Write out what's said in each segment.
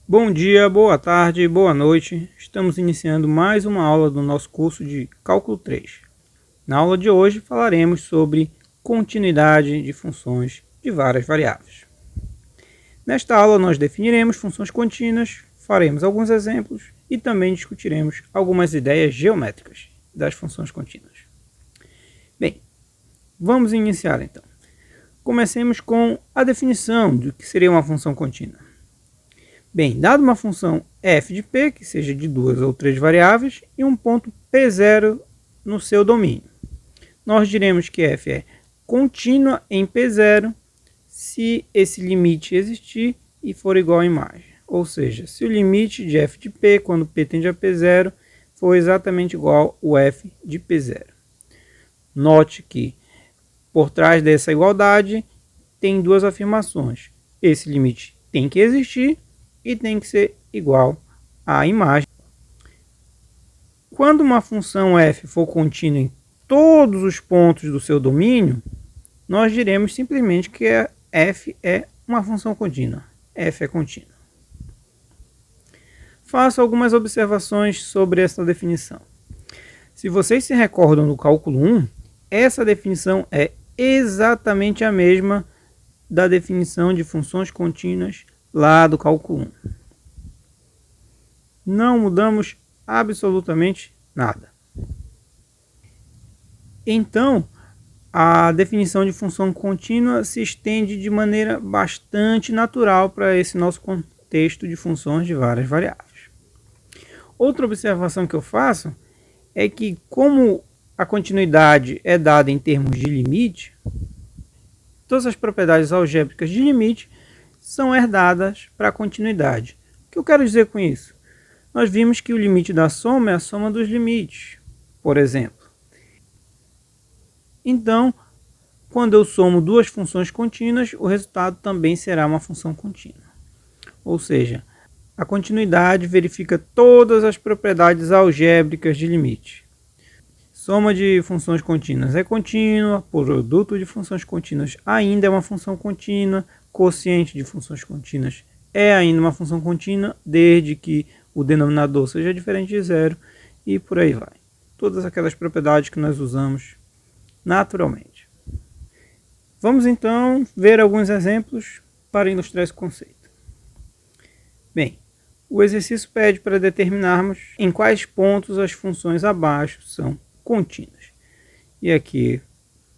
Bom dia, boa tarde, boa noite. Estamos iniciando mais uma aula do nosso curso de Cálculo 3. Na aula de hoje falaremos sobre continuidade de funções de várias variáveis. Nesta aula nós definiremos funções contínuas, faremos alguns exemplos e também discutiremos algumas ideias geométricas das funções contínuas. Bem, vamos iniciar então. Comecemos com a definição do que seria uma função contínua. Bem, dado uma função f de p, que seja de duas ou três variáveis, e um ponto p0 no seu domínio, nós diremos que f é contínua em p0 se esse limite existir e for igual à imagem. Ou seja, se o limite de f de p, quando p tende a p0, for exatamente igual ao f de p0. Note que, por trás dessa igualdade, tem duas afirmações. Esse limite tem que existir e tem que ser igual à imagem. Quando uma função f for contínua em todos os pontos do seu domínio, nós diremos simplesmente que f é uma função contínua. F é contínua. Faço algumas observações sobre essa definição. Se vocês se recordam do cálculo 1, essa definição é exatamente a mesma da definição de funções contínuas lá do cálculo 1. Não mudamos absolutamente nada. Então, a definição de função contínua se estende de maneira bastante natural para esse nosso contexto de funções de várias variáveis. Outra observação que eu faço é que, como a continuidade é dada em termos de limite, todas as propriedades algébricas de limite são herdadas para a continuidade. O que eu quero dizer com isso? Nós vimos que o limite da soma é a soma dos limites, por exemplo. Então, quando eu somo duas funções contínuas, o resultado também será uma função contínua. Ou seja, a continuidade verifica todas as propriedades algébricas de limite. Soma de funções contínuas é contínua, produto de funções contínuas ainda é uma função contínua, quociente de funções contínuas é ainda uma função contínua, desde que o denominador seja diferente de zero, e por aí vai. Todas aquelas propriedades que nós usamos naturalmente. Vamos então ver alguns exemplos para ilustrar esse conceito. Bem, o exercício pede para determinarmos em quais pontos as funções abaixo são contínuas. E aqui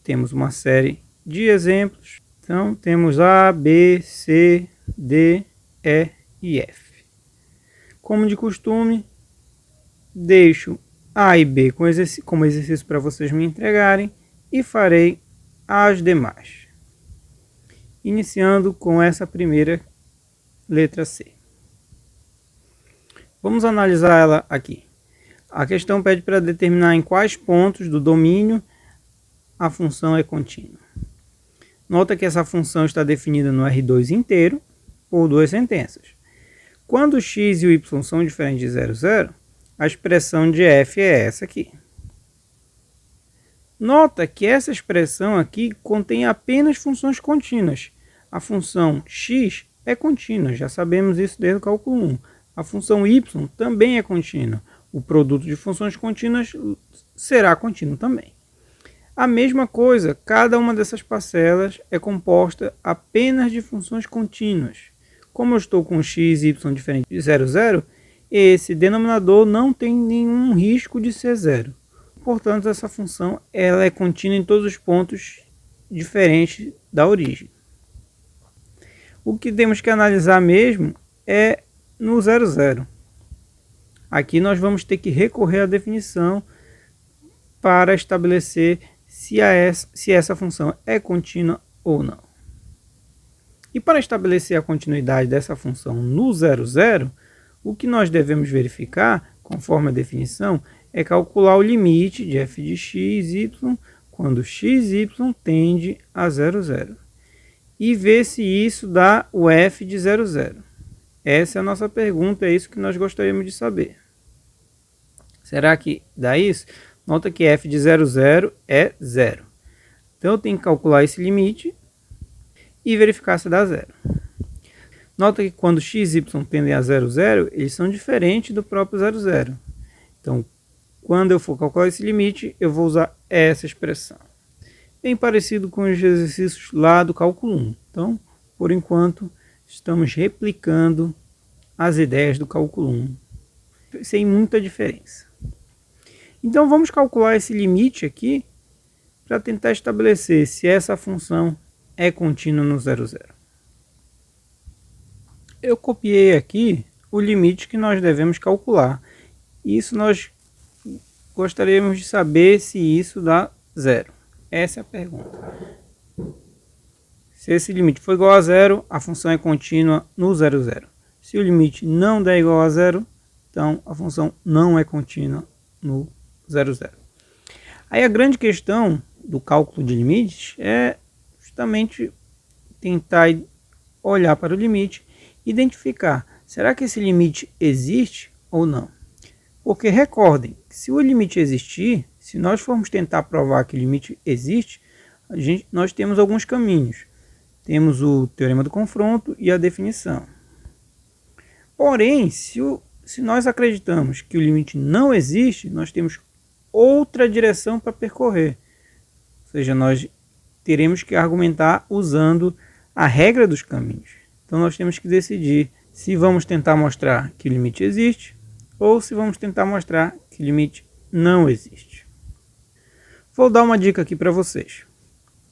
temos uma série de exemplos. Então, temos A, B, C, D, E e F. Como de costume, deixo A e B como exercício para vocês me entregarem e farei as demais. Iniciando com essa primeira letra C. Vamos analisar ela aqui. A questão pede para determinar em quais pontos do domínio a função é contínua. Nota que essa função está definida no R2 inteiro por duas sentenças. Quando x e o y são diferentes de 0, 0, a expressão de f é essa aqui. Nota que essa expressão aqui contém apenas funções contínuas. A função x é contínua, já sabemos isso desde o cálculo 1. A função y também é contínua. O produto de funções contínuas será contínuo também. A mesma coisa, cada uma dessas parcelas é composta apenas de funções contínuas. Como eu estou com x e y diferente de 0, 0, esse denominador não tem nenhum risco de ser zero. Portanto, essa função ela é contínua em todos os pontos diferentes da origem. O que temos que analisar mesmo é no 0, 0. Aqui nós vamos ter que recorrer à definição para estabelecer se essa função é contínua ou não. E para estabelecer a continuidade dessa função no 0, 0, o que nós devemos verificar, conforme a definição, é calcular o limite de f de x, y, quando x e y tende a 0, 0. E ver se isso dá o f de 0, 0. Essa é a nossa pergunta, é isso que nós gostaríamos de saber. Será que dá isso? Nota que f de 0, 0 é 0. Então eu tenho que calcular esse limite e verificar se dá zero. Nota que quando x e y tendem a 0, 0, eles são diferentes do próprio 0, 0. Então, quando eu for calcular esse limite, eu vou usar essa expressão. Bem parecido com os exercícios lá do cálculo 1. Então, por enquanto, estamos replicando as ideias do cálculo 1, sem muita diferença. Então, vamos calcular esse limite aqui para tentar estabelecer se essa função é contínua no 0, 0. Eu copiei aqui o limite que nós devemos calcular. Isso nós gostaríamos de saber se isso dá 0. Essa é a pergunta. Se esse limite for igual a 0, a função é contínua no 0, 0. Se o limite não der igual a 0, então a função não é contínua no 0, 0. Aí a grande questão do cálculo de limites é justamente tentar olhar para o limite e identificar, será que esse limite existe ou não? Porque recordem, se o limite existir, se nós formos tentar provar que o limite existe, nós temos alguns caminhos. Temos o teorema do confronto e a definição. Porém, se nós acreditamos que o limite não existe, nós temos outra direção para percorrer. Ou seja, nós teremos que argumentar usando a regra dos caminhos. Então nós temos que decidir se vamos tentar mostrar que o limite existe ou se vamos tentar mostrar que o limite não existe. Vou dar uma dica aqui para vocês,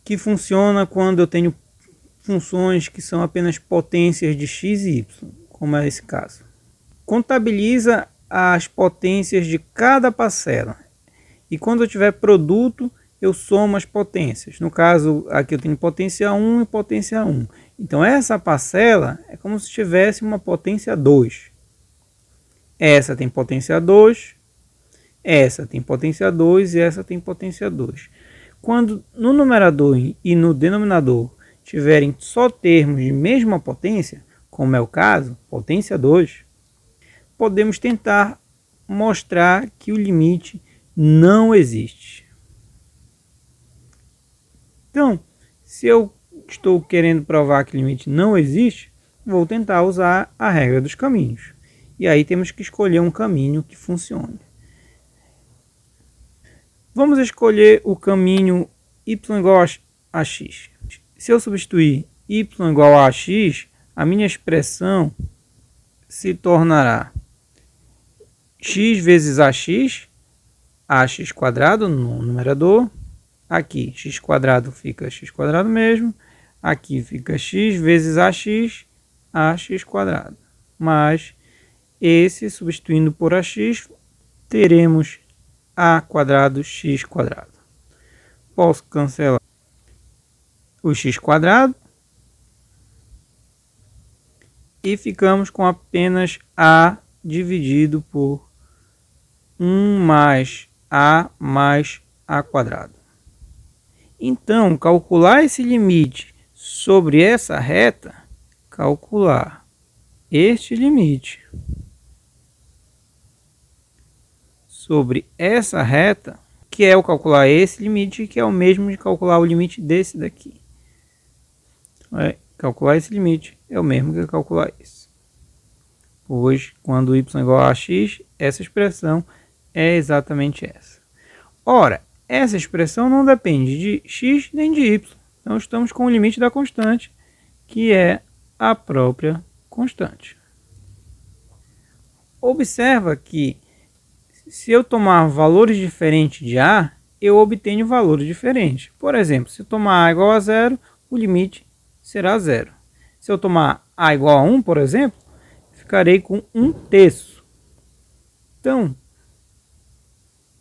que funciona quando eu tenho funções que são apenas potências de x e y, como é esse caso. Contabiliza as potências de cada parcela e quando eu tiver produto, eu somo as potências. No caso, aqui eu tenho potência 1 e potência 1. Então essa parcela é como se tivesse uma potência 2. Essa tem potência 2, essa tem potência 2 e essa tem potência 2. Quando no numerador e no denominador tiverem só termos de mesma potência, como é o caso, potência 2, podemos tentar mostrar que o limite não existe. Então, se eu estou querendo provar que o limite não existe, vou tentar usar a regra dos caminhos. E aí temos que escolher um caminho que funcione. Vamos escolher o caminho y igual a x. Se eu substituir y igual a x, a minha expressão se tornará x vezes ax quadrado no numerador. Aqui x quadrado fica x quadrado mesmo. Aqui fica x vezes ax quadrado. Mas esse substituindo por ax, teremos a quadrado x quadrado. Posso cancelar o x quadrado e ficamos com apenas a dividido por 1 mais a quadrado. Então, calcular esse limite sobre essa reta, calcular este limite sobre essa reta, que é o calcular esse limite, que é o mesmo de calcular o limite desse daqui. Calcular esse limite é o mesmo que calcular esse. Pois, quando y igual a x, essa expressão é exatamente essa. Ora, essa expressão não depende de x nem de y. Então, estamos com o limite da constante, que é a própria constante. Observa que, se eu tomar valores diferentes de a, eu obtenho valores diferentes. Por exemplo, se eu tomar a igual a 0, o limite será 0. Se eu tomar a igual a 1, por exemplo, ficarei com 1/3. Então,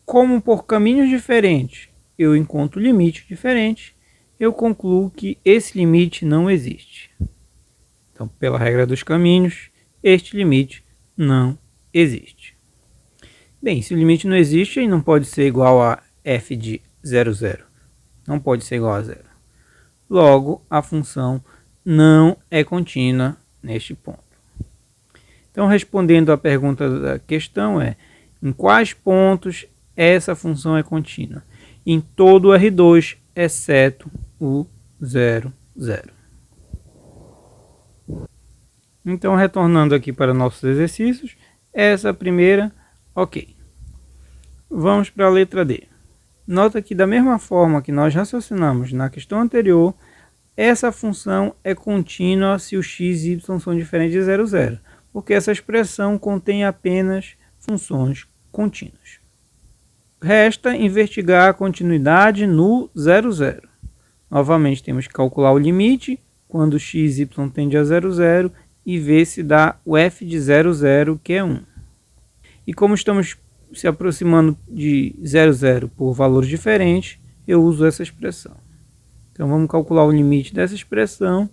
como por caminhos diferentes eu encontro limites diferentes, eu concluo que esse limite não existe. Então, pela regra dos caminhos, este limite não existe. Bem, se o limite não existe, ele não pode ser igual a f de 0, 0. Não pode ser igual a 0. Logo, a função não é contínua neste ponto. Então, respondendo à pergunta da questão em quais pontos essa função é contínua? Em todo o R2, exceto o 0, 0. Então, retornando aqui para nossos exercícios, essa primeira, ok. Vamos para a letra D. Nota que da mesma forma que nós raciocinamos na questão anterior, essa função é contínua se o x e y são diferentes de 0, 0, porque essa expressão contém apenas funções contínuas. Resta investigar a continuidade no 0, 0. Novamente temos que calcular o limite quando x e y tende a 0, 0 e ver se dá o f de 0, 0, que é 1. E como estamos se aproximando de 0, 0 por valores diferentes, eu uso essa expressão. Então vamos calcular o limite dessa expressão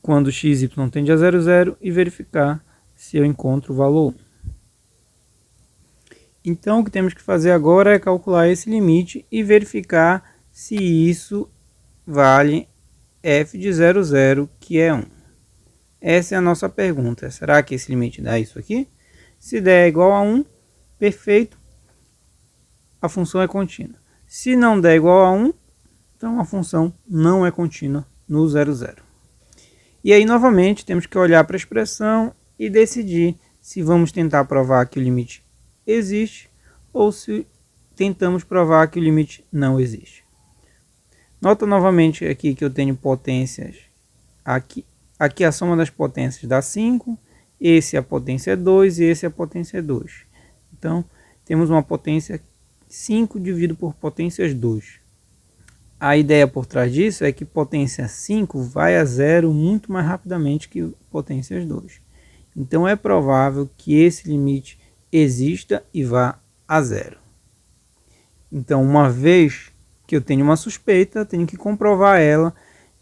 quando x e y tende a 0, 0 e verificar se eu encontro o valor 1. Então o que temos que fazer agora é calcular esse limite e verificar se isso vale f de 0, 0, que é 1. Essa é a nossa pergunta. Será que esse limite dá isso aqui? Se der igual a 1, perfeito, a função é contínua. Se não der igual a 1, então a função não é contínua no 0, 0. E aí novamente temos que olhar para a expressão e decidir se vamos tentar provar que o limite existe ou se tentamos provar que o limite não existe. Nota novamente aqui que eu tenho potências aqui. Aqui a soma das potências dá 5, esse a potência é 2 e esse a potência é 2. Então, temos uma potência 5 dividido por potências 2. A ideia por trás disso é que potência 5 vai a 0 muito mais rapidamente que potências 2. Então, é provável que esse limite exista e vá a 0. Então, uma vez que eu tenho uma suspeita, tenho que comprovar ela.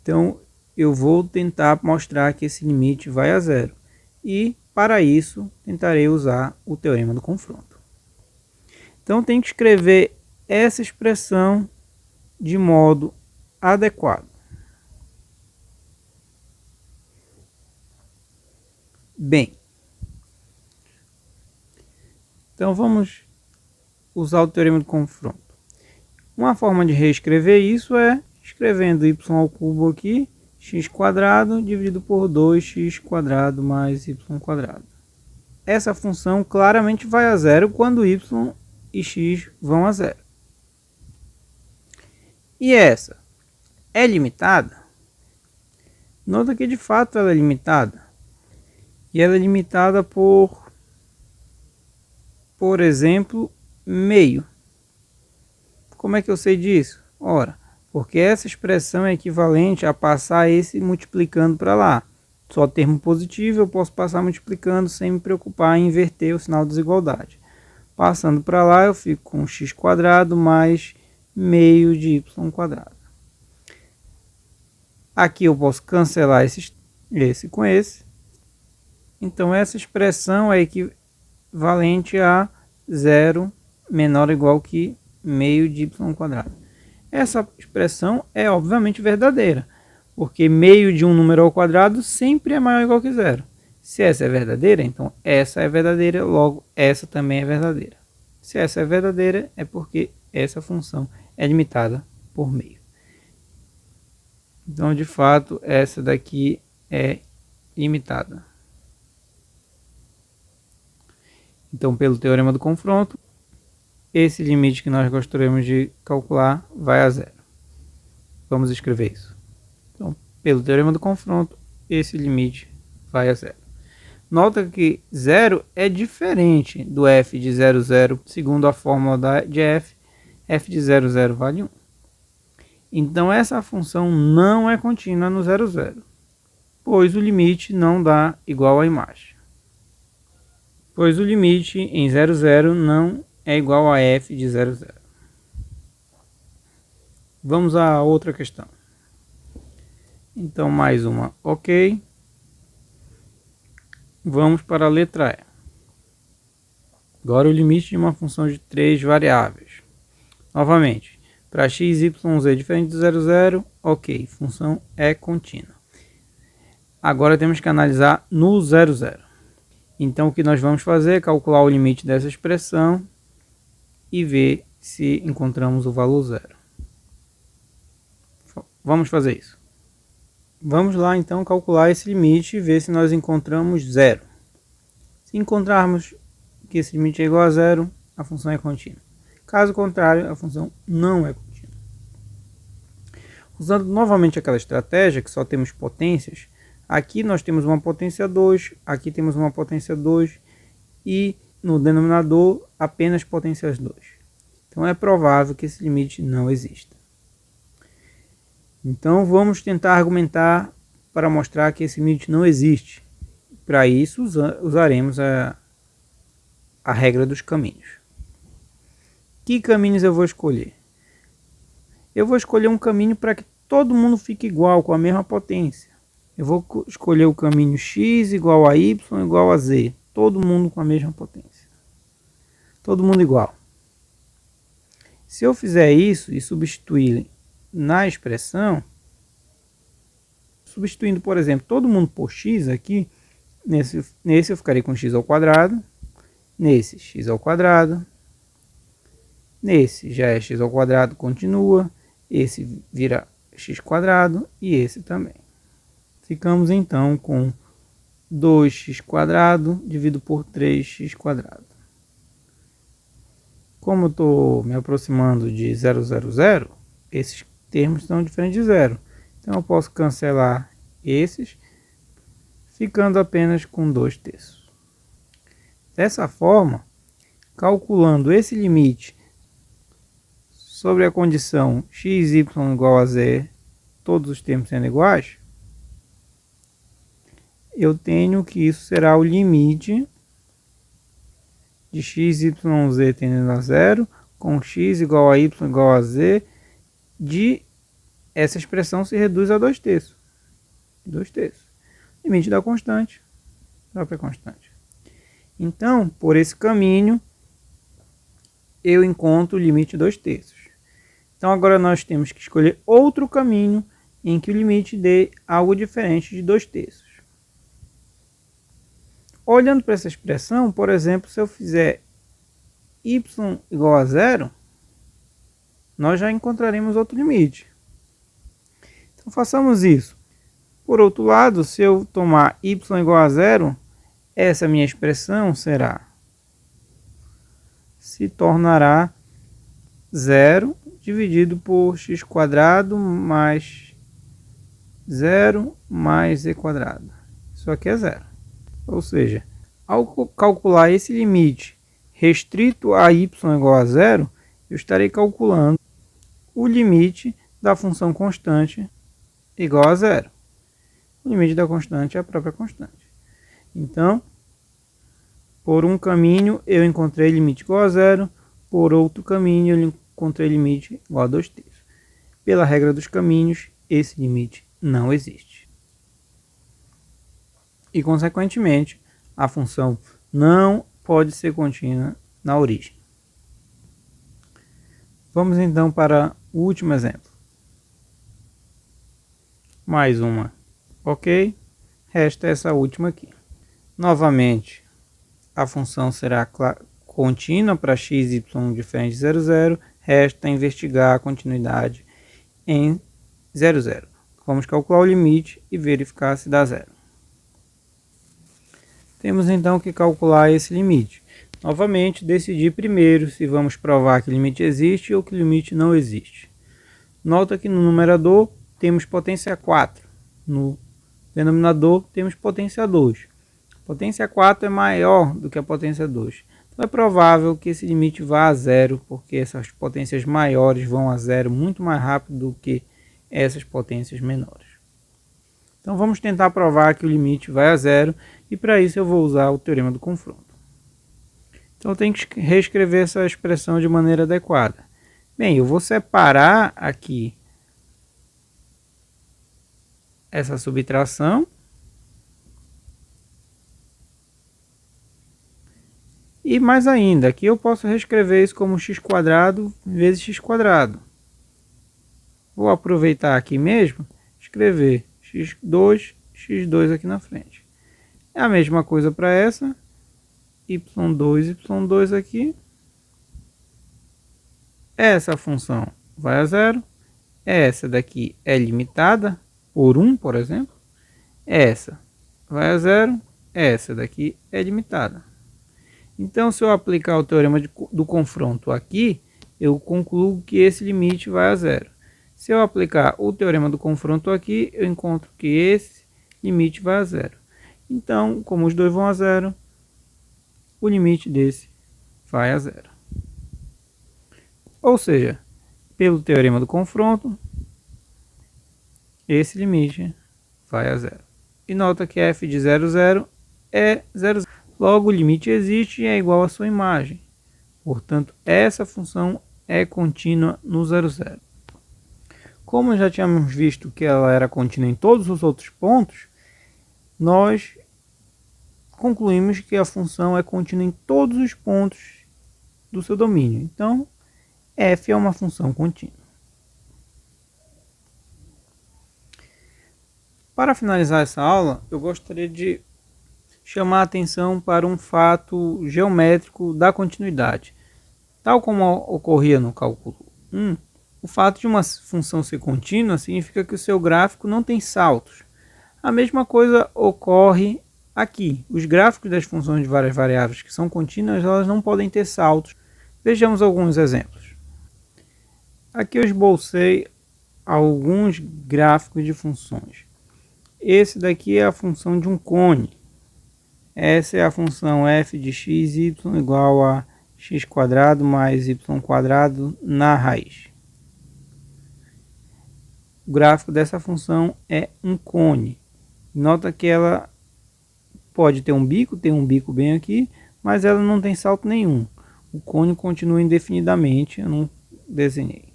Então, eu vou tentar mostrar que esse limite vai a 0. E, para isso, tentarei usar o teorema do confronto. Então, tenho que escrever essa expressão de modo adequado. Bem, então vamos usar o teorema do confronto. Uma forma de reescrever isso é escrevendo y ao cubo aqui, x² dividido por 2x² mais y². Essa função claramente vai a 0 quando y e x vão a 0. E essa é limitada? Nota que de fato ela é limitada. E ela é limitada por exemplo, meio. Como é que eu sei disso? Ora, porque essa expressão é equivalente a passar esse multiplicando para lá. Só termo positivo eu posso passar multiplicando sem me preocupar em inverter o sinal de desigualdade. Passando para lá eu fico com x² mais meio de y². Aqui eu posso cancelar esse com esse. Então essa expressão é equivalente a 0 menor ou igual que meio de y². Essa expressão é obviamente verdadeira, porque meio de um número ao quadrado sempre é maior ou igual que 0. Se essa é verdadeira, então essa é verdadeira, logo essa também é verdadeira. Se essa é verdadeira, é porque essa função é limitada por meio. Então, de fato, essa daqui é limitada. Então, pelo teorema do confronto, esse limite que nós gostaríamos de calcular vai a 0. Vamos escrever isso. Então, pelo teorema do confronto, esse limite vai a 0. Nota que 0 é diferente do f de 0, 0, segundo a fórmula de f de 0, 0 vale 1. Então, essa função não é contínua no 0, 0, pois o limite não dá igual à imagem. Pois o limite em 0, 0 não é igual a f de 0, 0. Vamos a outra questão. Então, mais uma, ok. Vamos para a letra E. Agora o limite de uma função de 3 variáveis. Novamente, para x, y, z diferente de 0, 0, ok, função é contínua. Agora temos que analisar no 0, 0. Então o que nós vamos fazer é calcular o limite dessa expressão e ver se encontramos o valor 0. Vamos fazer isso. Vamos lá então calcular esse limite e ver se nós encontramos zero. Se encontrarmos que esse limite é igual a zero, a função é contínua. Caso contrário, a função não é contínua. Usando novamente aquela estratégia que só temos potências, aqui nós temos uma potência 2, aqui temos uma potência 2 e no denominador apenas potências 2. Então é provável que esse limite não exista. Então vamos tentar argumentar para mostrar que esse limite não existe. Para isso usaremos a regra dos caminhos. Que caminhos eu vou escolher? Eu vou escolher um caminho para que todo mundo fique igual, com a mesma potência. Eu vou escolher o caminho x igual a y igual a z. Todo mundo com a mesma potência. Todo mundo igual. Se eu fizer isso e substituir na expressão, substituindo, por exemplo, todo mundo por x aqui, nesse eu ficarei com x ao quadrado, nesse x ao quadrado, nesse já é x ao quadrado, continua, esse vira x quadrado e esse também. Ficamos então com 2x quadrado dividido por 3x quadrado. Como eu estou me aproximando de 0, 0, 0, esses termos estão diferentes de zero. Então eu posso cancelar esses, ficando apenas com 2/3. Dessa forma, calculando esse limite sobre a condição x, y igual a z, todos os termos sendo iguais, eu tenho que isso será o limite de x, y, z tendendo a zero, com x igual a y igual a z, de essa expressão se reduz a 2/3. 2/3. Limite da constante, própria constante. Então, por esse caminho, eu encontro o limite 2/3. Então, agora nós temos que escolher outro caminho em que o limite dê algo diferente de 2/3. Olhando para essa expressão, por exemplo, se eu fizer y igual a zero, nós já encontraremos outro limite. Então façamos isso. Por outro lado, se eu tomar y igual a zero, essa minha expressão se tornará 0 dividido por x quadrado mais 0 mais z quadrado. Isso aqui é zero. Ou seja, ao calcular esse limite restrito a y igual a zero, eu estarei calculando o limite da função constante igual a zero. O limite da constante é a própria constante. Então, por um caminho eu encontrei limite igual a zero, por outro caminho eu encontrei limite igual a 2/3. Pela regra dos caminhos, esse limite não existe. E, consequentemente, a função não pode ser contínua na origem. Vamos então para o último exemplo. Mais uma. Ok? Resta essa última aqui. Novamente, a função será contínua para x, y diferente de 0, 0. Resta investigar a continuidade em 0, 0. Vamos calcular o limite e verificar se dá zero. Temos então que calcular esse limite. Novamente, decidir primeiro se vamos provar que o limite existe ou que o limite não existe. Nota que no numerador temos potência 4. No denominador temos potência 2. A potência 4 é maior do que a potência 2. Então é provável que esse limite vá a zero, porque essas potências maiores vão a zero muito mais rápido do que essas potências menores. Então vamos tentar provar que o limite vai a zero, e para isso eu vou usar o teorema do confronto. Então eu tenho que reescrever essa expressão de maneira adequada. Bem, eu vou separar aqui essa subtração e mais ainda, aqui eu posso reescrever isso como x quadrado vezes x quadrado. Vou aproveitar aqui mesmo, escrever x2, x2 aqui na frente. É a mesma coisa para essa, y2, y2 aqui. Essa função vai a zero, essa daqui é limitada, por 1, por exemplo, essa vai a zero, essa daqui é limitada. Então, se eu aplicar o teorema do confronto aqui, eu concluo que esse limite vai a zero. Se eu aplicar o teorema do confronto aqui, eu encontro que esse limite vai a zero. Então, como os dois vão a zero, o limite desse vai a zero. Ou seja, pelo teorema do confronto, esse limite vai a zero. E nota que f de 0, 0 é 0, 0. Logo, o limite existe e é igual à sua imagem. Portanto, essa função é contínua no 0, 0. Como já tínhamos visto que ela era contínua em todos os outros pontos, nós concluímos que a função é contínua em todos os pontos do seu domínio. Então, f é uma função contínua. Para finalizar essa aula, eu gostaria de chamar a atenção para um fato geométrico da continuidade. Tal como ocorria no cálculo 1, o fato de uma função ser contínua significa que o seu gráfico não tem saltos. A mesma coisa ocorre aqui. Os gráficos das funções de várias variáveis que são contínuas, elas não podem ter saltos. Vejamos alguns exemplos. Aqui eu esbocei alguns gráficos de funções. Esse daqui é a função de um cone. Essa é a função f de x, y igual a x quadrado mais y quadrado na raiz. O gráfico dessa função é um cone. Nota que ela pode ter um bico, tem um bico bem aqui, mas ela não tem salto nenhum. O cone continua indefinidamente, eu não desenhei.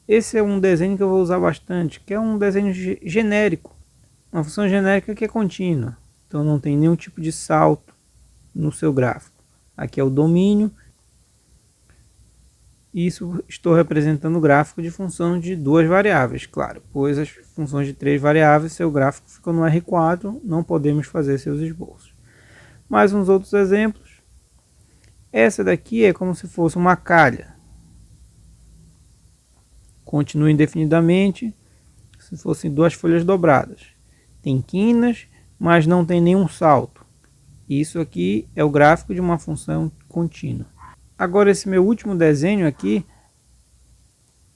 Esse é um desenho que eu vou usar bastante, que é um desenho genérico. Uma função genérica que é contínua. Então não tem nenhum tipo de salto no seu gráfico. Aqui é o domínio. Isso estou representando o gráfico de função de duas variáveis, claro. Pois as funções de 3 variáveis, seu gráfico ficou no R4, não podemos fazer seus esboços. Mais uns outros exemplos. Essa daqui é como se fosse uma calha. Continua indefinidamente, se fossem duas folhas dobradas. Tem quinas, mas não tem nenhum salto. Isso aqui é o gráfico de uma função contínua. Agora esse meu último desenho aqui,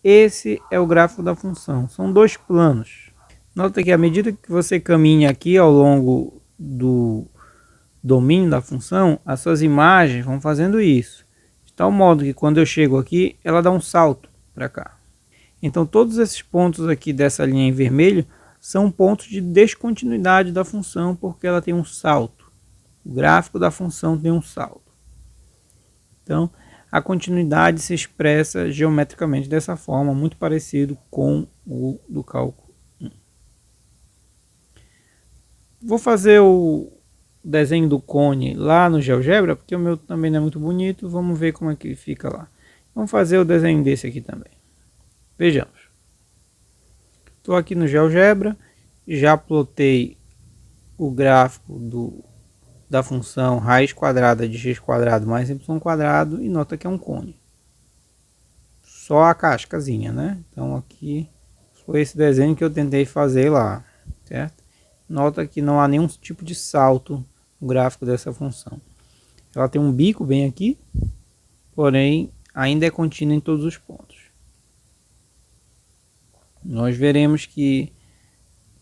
esse é o gráfico da função. São dois planos. Nota que à medida que você caminha aqui ao longo do domínio da função, as suas imagens vão fazendo isso. De tal modo que quando eu chego aqui, ela dá um salto para cá. Então todos esses pontos aqui dessa linha em vermelho são pontos de descontinuidade da função, porque ela tem um salto. O gráfico da função tem um salto. Então, a continuidade se expressa geometricamente dessa forma, muito parecido com o do cálculo 1. Vou fazer o desenho do cone lá no GeoGebra, porque o meu também não é muito bonito. Vamos ver como é que ele fica lá. Vamos fazer o desenho desse aqui também. Vejamos. Estou aqui no GeoGebra, já plotei o gráfico da função raiz quadrada de x quadrado mais y quadrado e nota que é um cone. Só a cascazinha, né? Então aqui foi esse desenho que eu tentei fazer lá, certo? Nota que não há nenhum tipo de salto no gráfico dessa função. Ela tem um bico bem aqui, porém ainda é contínua em todos os pontos. Nós veremos que,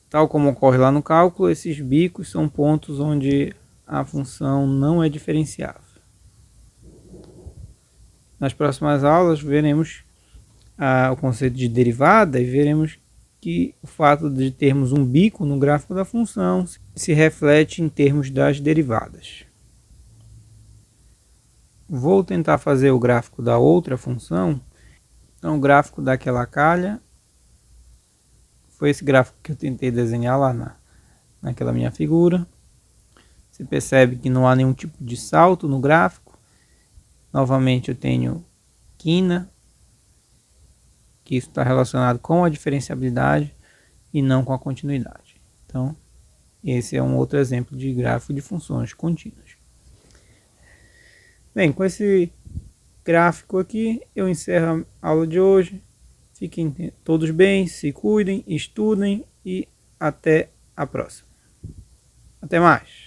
tal como ocorre lá no cálculo, esses bicos são pontos onde a função não é diferenciável. Nas próximas aulas veremos o conceito de derivada e veremos que o fato de termos um bico no gráfico da função se reflete em termos das derivadas. Vou tentar fazer o gráfico da outra função. Então o gráfico daquela calha foi esse gráfico que eu tentei desenhar lá naquela minha figura. Você percebe que não há nenhum tipo de salto no gráfico. Novamente eu tenho quina, que isso está relacionado com a diferenciabilidade e não com a continuidade. Então, esse é um outro exemplo de gráfico de funções contínuas. Bem, com esse gráfico aqui, eu encerro a aula de hoje. Fiquem todos bem, se cuidem, estudem e até a próxima. Até mais!